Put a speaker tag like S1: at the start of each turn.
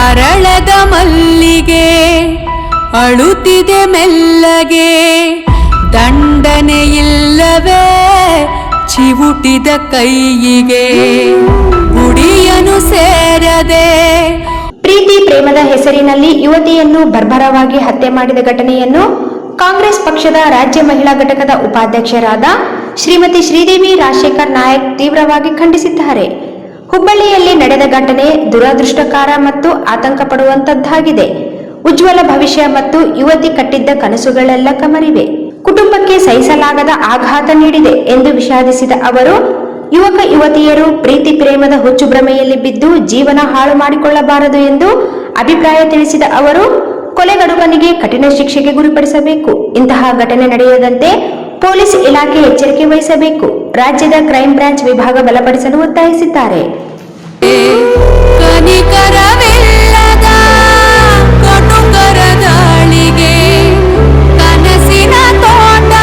S1: ಅರಳದ ಮಲ್ಲಿಗೆ ಅಳುತ್ತಿದೆ ಮೆಲ್ಲಗೆ, ದಂಡನೆಯಿಲ್ಲವೇ ಚಿವುಟಿದ ಕೈಯಿಗೆ, ಗುಡಿಯನು ಸೇರದೆ.
S2: ಪ್ರೀತಿ ಪ್ರೇಮದ ಹೆಸರಿನಲ್ಲಿ ಯುವತಿಯನ್ನು ಬರ್ಬರವಾಗಿ ಹತ್ಯೆ ಮಾಡಿದ ಘಟನೆಯನ್ನು ಕಾಂಗ್ರೆಸ್ ಪಕ್ಷದ ರಾಜ್ಯ ಮಹಿಳಾ ಘಟಕದ ಉಪಾಧ್ಯಕ್ಷರಾದ ಶ್ರೀಮತಿ ಶ್ರೀದೇವಿ ರಾಜಶೇಖರ್ ನಾಯಕ್ ತೀವ್ರವಾಗಿ ಖಂಡಿಸಿದ್ದಾರೆ. ಹುಬ್ಬಳ್ಳಿಯಲ್ಲಿ ನಡೆದ ಘಟನೆ ದುರದೃಷ್ಟಕರ ಮತ್ತು ಆತಂಕ ಪಡುವಂತದ್ದಾಗಿದೆ. ಉಜ್ವಲ ಭವಿಷ್ಯ ಮತ್ತು ಯುವತಿ ಕಟ್ಟಿದ್ದ ಕನಸುಗಳೆಲ್ಲ ಕಮರಿವೆ. ಕುಟುಂಬಕ್ಕೆ ಸಹಿಸಲಾಗದ ಆಘಾತ ನೀಡಿದೆ ಎಂದು ವಿಷಾದಿಸಿದ ಅವರು, ಯುವಕ ಯುವತಿಯರು ಪ್ರೀತಿ ಪ್ರೇಮದ ಹುಚ್ಚು ಭ್ರಮೆಯಲ್ಲಿ ಬಿದ್ದು ಜೀವನ ಹಾಳು ಮಾಡಿಕೊಳ್ಳಬಾರದು ಎಂದು ಅಭಿಪ್ರಾಯ ತಿಳಿಸಿದ ಅವರು, ಕೊಲೆಗಡುಕನಿಗೆ ಕಠಿಣ ಶಿಕ್ಷೆಗೆ ಗುರಿಪಡಿಸಬೇಕು. ಇಂತಹ ಘಟನೆ ನಡೆಯದಂತೆ ಪೊಲೀಸ್ ಇಲಾಖೆ ಎಚ್ಚರಿಕೆ ವಹಿಸಬೇಕು. ರಾಜ್ಯದ ಕ್ರೈಂ ಬ್ರಾಂಚ್ ವಿಭಾಗ ಬಲಪಡಿಸಲು ಒತ್ತಾಯಿಸಿದ್ದಾರೆ.